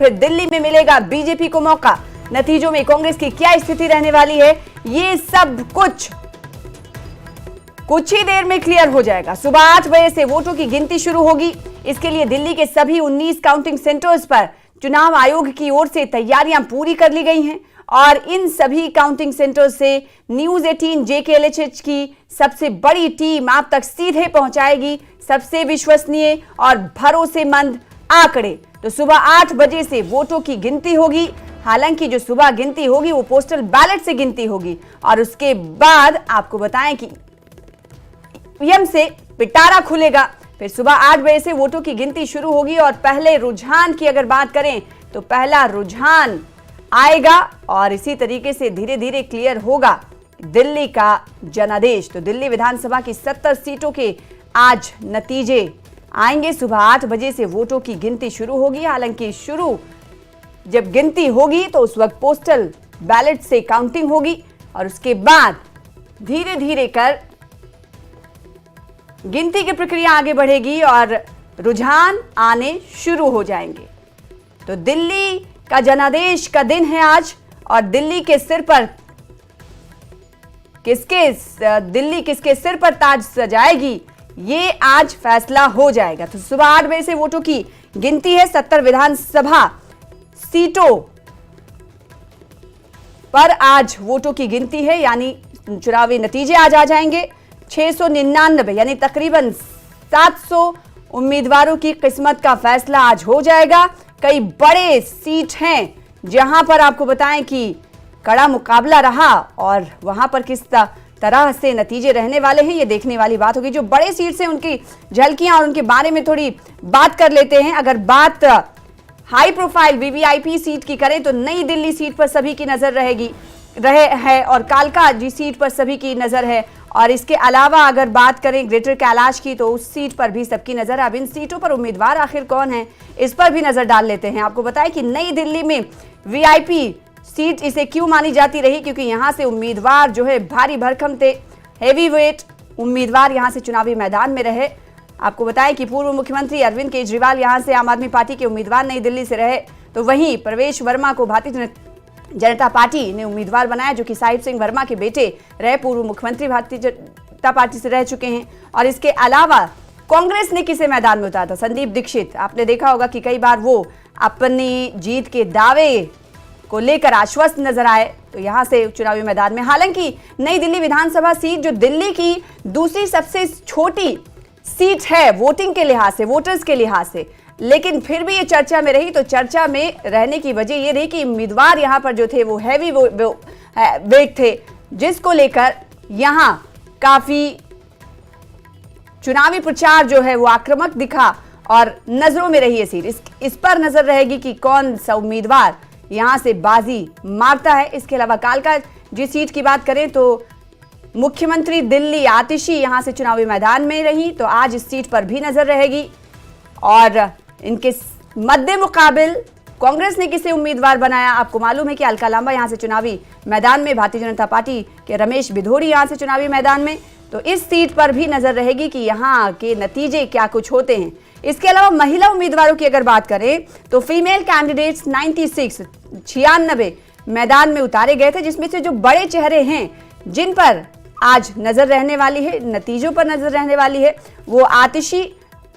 फिर दिल्ली में मिलेगा बीजेपी को मौका। नतीजों में कांग्रेस की क्या स्थिति रहने वाली है, ये सब कुछ ही देर में क्लियर हो जाएगा। सुबह 8 बजे से वोटों की गिनती शुरू होगी। इसके लिए दिल्ली के सभी 19 काउंटिंग सेंटर्स पर चुनाव आयोग की ओर से तैयारियां पूरी कर ली गई हैं और इन सभी काउंटिंग सेंटर्स से न्यूज 18 JKLHH की सबसे बड़ी टीम आप तक सीधे पहुंचाएगी सबसे विश्वसनीय और भरोसेमंद आंकड़े। तो सुबह 8 बजे से वोटों की गिनती होगी। हालांकि जो सुबह गिनती होगी वो पोस्टल बैलेट से गिनती होगी और उसके बाद आपको बताएं कि ईवीएम से पिटारा खुलेगा। फिर सुबह 8 बजे से वोटों की गिनती शुरू होगी और पहले रुझान की अगर बात करें तो पहला रुझान आएगा और इसी तरीके से धीरे धीरे क्लियर होगा दिल्ली का जनादेश। तो दिल्ली विधानसभा की 70 सीटों के आज नतीजे आएंगे। सुबह 8 बजे से वोटों की गिनती शुरू होगी। हालांकि शुरू जब गिनती होगी तो उस वक्त पोस्टल बैलेट से काउंटिंग होगी और उसके बाद धीरे धीरे कर गिनती की प्रक्रिया आगे बढ़ेगी और रुझान आने शुरू हो जाएंगे। तो दिल्ली का जनादेश का दिन है आज और दिल्ली के सिर पर किसके सिर पर ताज सजाएगी ये आज फैसला हो जाएगा। तो सुबह 8 बजे से वोटों की गिनती है। 70 विधानसभा सीटों पर आज वोटों की गिनती है, यानी चुनावी नतीजे आज आ जाएंगे। 699 यानी तकरीबन 700 उम्मीदवारों की किस्मत का फैसला आज हो जाएगा। कई बड़े सीट हैं जहां पर आपको बताएं कि कड़ा मुकाबला रहा और वहां पर किस तरह से नतीजे रहने वाले हैं ये देखने वाली बात होगी। जो बड़े सीट से उनकी झलकियां और उनके बारे में थोड़ी बात कर लेते हैं। अगर बात हाई प्रोफाइल VVIP सीट की करें तो नई दिल्ली सीट पर सभी की नजर रहे है और कालका जी सीट पर सभी की नजर है और इसके अलावा अगर बात करें ग्रेटर कैलाश की तो उस सीट पर भी सबकी नजर है। अब इन सीटों पर उम्मीदवार आखिर कौन है इस पर भी नजर डाल लेते हैं। आपको बताएं कि नई दिल्ली में VIP सीट इसे क्यों मानी जाती रही, क्योंकि यहां से उम्मीदवार जो है भारी भरकम थे, हेवी वेट उम्मीदवार यहां से चुनावी मैदान में रहे। आपको बताएं कि पूर्व मुख्यमंत्री अरविंद केजरीवाल यहां से आम आदमी पार्टी के उम्मीदवार नई दिल्ली से रहे, तो वहीं प्रवेश वर्मा को भारतीय जनता पार्टी ने उम्मीदवार बनाया जो कि साहिब सिंह वर्मा के बेटे रहे, पूर्व मुख्यमंत्री भारतीय जनता पार्टी से रह चुके हैं। और इसके अलावा कांग्रेस ने किसे मैदान में उतारा था, संदीप दीक्षित। आपने देखा होगा कि कई बार वो अपनी जीत के दावे को लेकर आश्वस्त नजर आए, तो यहां से चुनावी मैदान में। हालांकि नई दिल्ली विधानसभा सीट जो दिल्ली की दूसरी सबसे छोटी सीट है वोटिंग के लिहाज से, वोटर्स के लिहाज से, लेकिन फिर भी ये चर्चा में रही। तो चर्चा में रहने की वजह ये रही कि उम्मीदवार यहां पर जो थे वो हैवी वेट थे, जिसको लेकर यहां काफी चुनावी प्रचार जो है वो आक्रामक दिखा और नजरों में रही है सीट। इस पर नजर रहेगी कि कौन सा उम्मीदवार यहां से बाजी मारता है। इसके अलावा कालका जी सीट की बात करें तो मुख्यमंत्री दिल्ली आतिशी यहां से चुनावी मैदान में रही, तो आज इस सीट पर भी नजर रहेगी। और इनके मद्दे मुकाबिल कांग्रेस ने किसे उम्मीदवार बनाया, आपको मालूम है कि अलका लांबा यहां से चुनावी मैदान में, भारतीय जनता पार्टी के रमेश बिधोरी यहां से चुनावी मैदान में, तो इस सीट पर भी नजर रहेगी कि यहां के नतीजे क्या कुछ होते हैं। इसके अलावा महिला उम्मीदवारों की अगर बात करें तो फीमेल कैंडिडेट्स 96 मैदान में उतारे गए थे, जिसमें से जो बड़े चेहरे हैं जिन पर आज नजर रहने वाली है, नतीजों पर नजर रहने वाली है, वो आतिशी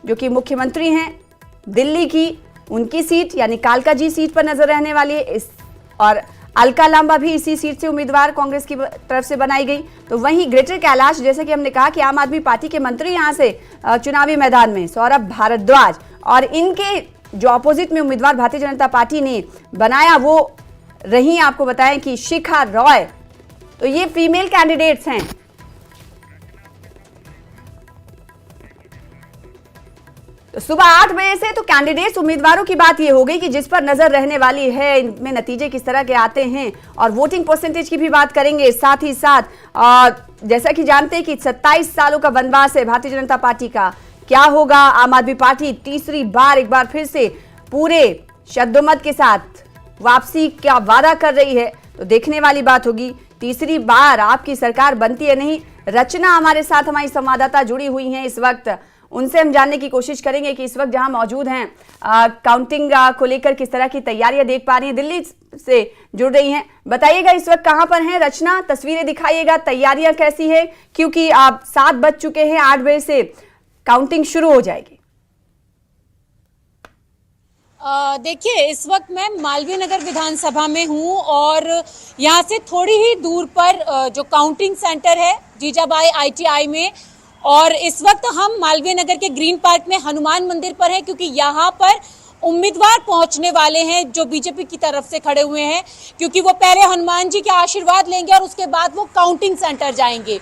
जो कि मुख्यमंत्री हैं दिल्ली की, उनकी सीट यानी कालका जी सीट पर नजर रहने वाली है। और अलका लांबा भी इसी सीट से उम्मीदवार कांग्रेस की तरफ से बनाई गई। तो वहीं ग्रेटर कैलाश, जैसे कि हमने कहा कि आम आदमी पार्टी के मंत्री यहां से चुनावी मैदान में सौरभ भारद्वाज, और इनके जो अपोजिट में उम्मीदवार भारतीय जनता पार्टी ने बनाया वो रही, आपको बताएं कि शिखा रॉय। तो ये फीमेल कैंडिडेट्स हैं। तो सुबह 8 बजे से तो कैंडिडेट्स उम्मीदवारों की बात ये हो गई कि जिस पर नजर रहने वाली है, इनमें नतीजे किस तरह के आते हैं और वोटिंग परसेंटेज की भी बात करेंगे। साथ ही साथ जैसा कि जानते हैं कि 27 सालों का वनवास है भारतीय जनता पार्टी का, क्या होगा। आम आदमी पार्टी तीसरी बार एक बार फिर से पूरे शब्दोमत के साथ वापसी का वादा कर रही है, तो देखने वाली बात होगी तीसरी बार आपकी सरकार बनती है नहीं। रचना हमारे साथ, हमारी संवाददाता जुड़ी हुई हैं इस वक्त, उनसे हम जानने की कोशिश करेंगे कि इस वक्त जहां मौजूद हैं काउंटिंग को लेकर किस तरह की तैयारियां देख पा रही हैं। दिल्ली से जुड़ रही हैं, बताइएगा इस वक्त कहां पर हैं। रचना, तस्वीरें दिखाइएगा, तैयारियां कैसी है, क्योंकि आप 7 बज चुके हैं, 8 बजे से काउंटिंग शुरू हो जाएगी। देखिए, इस वक्त मैं मालवीय नगर विधानसभा में हूं और यहां से थोड़ी ही दूर पर जो काउंटिंग सेंटर है जीजाबाई ITI में, और इस वक्त हम मालवीय नगर के ग्रीन पार्क में हनुमान मंदिर पर हैं, क्योंकि यहाँ पर उम्मीदवार पहुंचने वाले हैं जो बीजेपी की तरफ से खड़े हुए हैं, क्योंकि वो पहले हनुमान जी के आशीर्वाद लेंगे और उसके बाद वो काउंटिंग सेंटर जाएंगे।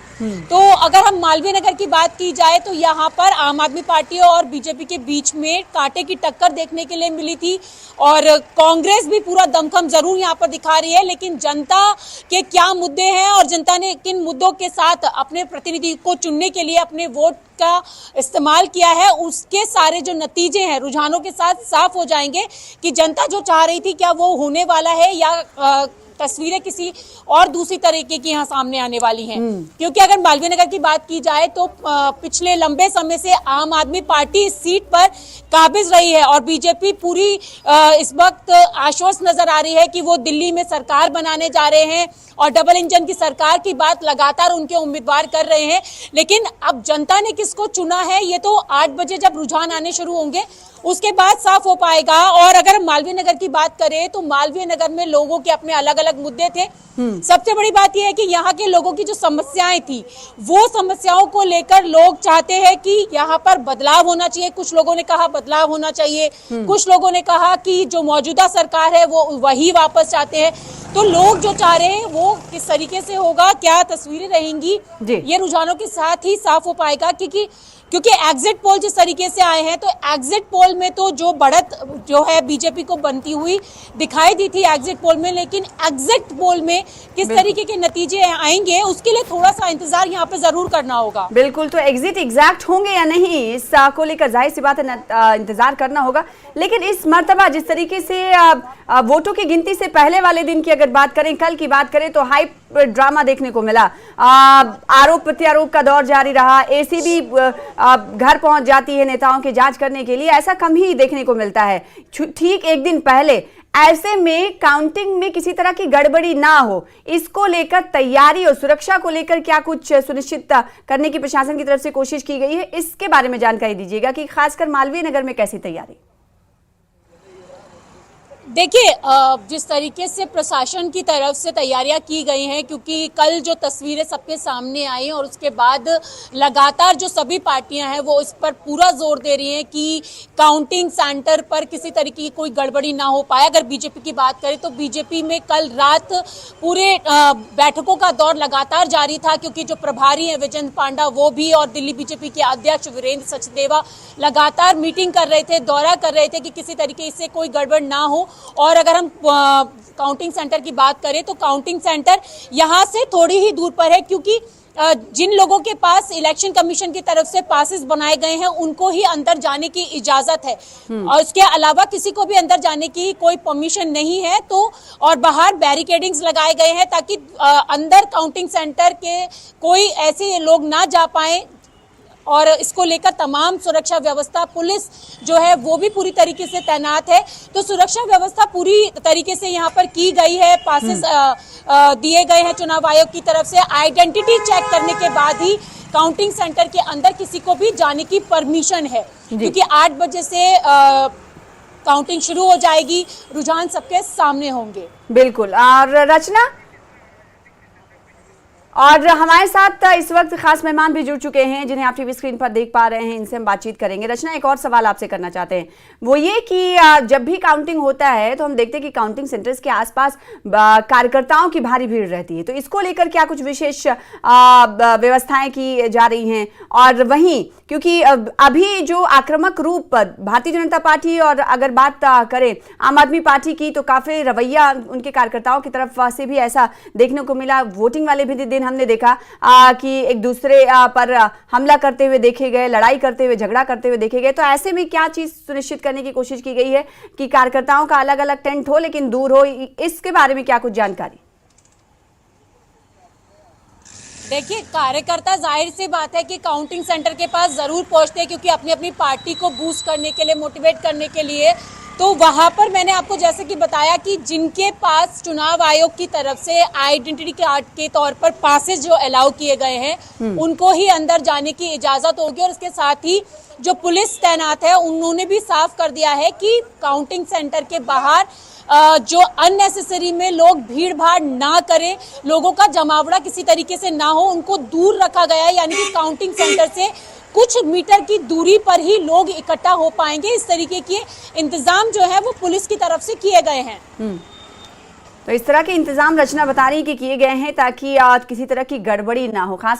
तो अगर हम मालवीय नगर की बात की जाए तो यहाँ पर आम आदमी पार्टी और बीजेपी के बीच में कांटे की टक्कर देखने के लिए मिली थी, और कांग्रेस भी पूरा दमखम जरूर यहाँ पर दिखा रही है, लेकिन जनता के क्या मुद्दे हैं और जनता ने किन मुद्दों के साथ अपने प्रतिनिधि को चुनने के लिए अपने वोट का इस्तेमाल किया है, उसके सारे जो नतीजे हैं रुझानों के साथ साफ हो जाएंगे कि जनता जो चाह रही थी क्या वो होने वाला है या तस्वीरें किसी और दूसरी तरीके की यहाँ सामने आने वाली हैं। क्योंकि अगर मालवीय नगर की बात की जाए तो पिछले लंबे समय से आम आदमी पार्टी इस सीट पर काबिज रही है और बीजेपी पूरी इस वक्त आश्वस्त नजर आ रही है कि वो दिल्ली में सरकार बनाने जा रहे हैं और डबल इंजन की सरकार की बात लगातार उनके उम्मीदवार कर रहे हैं। लेकिन अब जनता ने किसको चुना है ये तो 8 बजे जब रुझान आने शुरू होंगे उसके बाद साफ हो पाएगा। और अगर हम मालवीय नगर की बात करें तो मालवीय नगर में लोगों के अपने अलग अलग मुद्दे थे। सबसे बड़ी बात यह है कि यहाँ के लोगों की जो समस्याएं थी वो समस्याओं को लेकर लोग चाहते हैं कि यहाँ पर बदलाव होना चाहिए। कुछ लोगों ने कहा बदलाव होना चाहिए, कुछ लोगों ने कहा कि जो मौजूदा सरकार है वो वही वापस चाहते हैं। तो लोग जो चाह रहे हैं वो किस तरीके से होगा, क्या तस्वीरें रहेंगी, ये रुझानों के साथ ही साफ हो पाएगा। क्योंकि एग्जिट पोल जिस तरीके से आए हैं तो एग्जिट पोल में तो जो बढ़त जो है बीजेपी को बनती हुई दिखाई दी थी एग्जिट पोल में, लेकिन एग्जिट पोल में किस तरीके के नतीजे आएंगे उसके लिए थोड़ा सा इंतजार यहाँ पे जरूर करना होगा। बिल्कुल, तो एग्जिट एग्जैक्ट होंगे या नहीं इस को लेकर जाहिर सी बात है इंतजार करना होगा। लेकिन इस मर्तबा जिस तरीके से वोटों की गिनती से पहले वाले दिन की अगर बात करें, कल की बात करें तो हाइप ड्रामा देखने को मिला। आरोप प्रत्यारोप का दौर जारी रहा। एसीबी घर पहुंच जाती है नेताओं की जांच करने के लिए, ऐसा कम ही देखने को मिलता है। ठीक एक दिन पहले ऐसे में काउंटिंग में किसी तरह की गड़बड़ी ना हो, इसको लेकर तैयारी और सुरक्षा को लेकर क्या कुछ सुनिश्चित करने की प्रशासन की तरफ से कोशिश की गई है, इसके बारे में जानकारी दीजिएगा कि खासकर मालवीय नगर में कैसी तैयारी। देखिए, जिस तरीके से प्रशासन की तरफ से तैयारियां की गई हैं, क्योंकि कल जो तस्वीरें सबके सामने आई और उसके बाद लगातार जो सभी पार्टियां हैं वो इस पर पूरा जोर दे रही हैं कि काउंटिंग सेंटर पर किसी तरीके की कोई गड़बड़ी ना हो पाए। अगर बीजेपी की बात करें तो बीजेपी में कल रात पूरे बैठकों का दौर लगातार जारी था, क्योंकि जो प्रभारी हैं विजेंद्र पांडा वो भी और दिल्ली बीजेपी के अध्यक्ष वीरेंद्र सचदेवा लगातार मीटिंग कर रहे थे, दौरा कर रहे थे कि किसी तरीके से कोई गड़बड़ ना हो। और अगर हम काउंटिंग सेंटर की बात करें तो काउंटिंग सेंटर यहाँ से थोड़ी ही दूर पर है, क्योंकि जिन लोगों के पास इलेक्शन कमीशन की तरफ से पासेस बनाए गए हैं उनको ही अंदर जाने की इजाजत है और उसके अलावा किसी को भी अंदर जाने की कोई परमिशन नहीं है। तो और बाहर बैरिकेडिंग्स लगाए गए हैं ताकि अंदर काउंटिंग सेंटर के कोई ऐसे लोग ना जा पाए, और इसको लेकर तमाम सुरक्षा व्यवस्था पुलिस जो है वो भी पूरी तरीके से तैनात है। तो सुरक्षा व्यवस्था पूरी तरीके से यहाँ पर की गई है। पासेस दिए गए हैं चुनाव आयोग की तरफ से। आइडेंटिटी चेक करने के बाद ही काउंटिंग सेंटर के अंदर किसी को भी जाने की परमिशन है, क्योंकि 8 बजे से काउंटिंग शुरू हो जाएगी, रुझान सबके सामने होंगे। बिल्कुल। और रचना, और हमारे साथ इस वक्त खास मेहमान भी जुड़ चुके हैं जिन्हें आप टीवी स्क्रीन पर देख पा रहे हैं, इनसे हम बातचीत करेंगे। रचना, एक और सवाल आपसे करना चाहते हैं, वो ये कि जब भी काउंटिंग होता है तो हम देखते हैं कि काउंटिंग सेंटर्स के आसपास कार्यकर्ताओं की भारी भीड़ रहती है, तो इसको लेकर क्या कुछ विशेष व्यवस्थाएं की जा रही हैं? और वहीं क्योंकि अभी जो आक्रामक रूप भारतीय जनता पार्टी और अगर बात करें आम आदमी पार्टी की, तो काफी रवैया उनके कार्यकर्ताओं की तरफ से भी ऐसा देखने को मिला। वोटिंग वाले भी दिन हमने देखा कि एक दूसरे पर हमला करते हुए देखे गए, लड़ाई करते हुए, झगड़ा करते हुए देखे गए। तो ऐसे में क्या चीज सुनिश्चित करने की कोशिश की गई है कि कार्यकर्ताओं का अलग अलग टेंट हो लेकिन दूर हो, इसके बारे में क्या कुछ जानकारी? देखिए, कार्यकर्ता जाहिर सी बात है कि काउंटिंग सेंटर के पास जरूर पहुंचते हैं, क्योंकि अपनी अपनी पार्टी को बूस्ट करने के लिए, मोटिवेट करने के लिए। तो वहां पर मैंने आपको जैसे कि बताया कि जिनके पास चुनाव आयोग की तरफ से आइडेंटिटी कार्ड के तौर पर पासेस जो अलाउ किए गए हैं, उनको ही अंदर जाने की इजाजत होगी। और इसके साथ ही जो पुलिस तैनात है, उन्होंने भी साफ कर दिया है कि काउंटिंग सेंटर के बाहर जो अननेसेसरी में लोग भीड़ भाड़ ना करें, लोगों का जमावड़ा किसी तरीके से ना हो, उनको दूर रखा गया है। यानी कि काउंटिंग सेंटर से कुछ मीटर की दूरी पर ही लोग इकट्ठा हो पाएंगे। इस तरीके के इंतजाम जो है वो पुलिस की तरफ से किए गए हैं। तो इस तरह के इंतजाम रचना बता रही कि किए गए हैं ताकि किसी तरह की गड़बड़ी ना हो। खास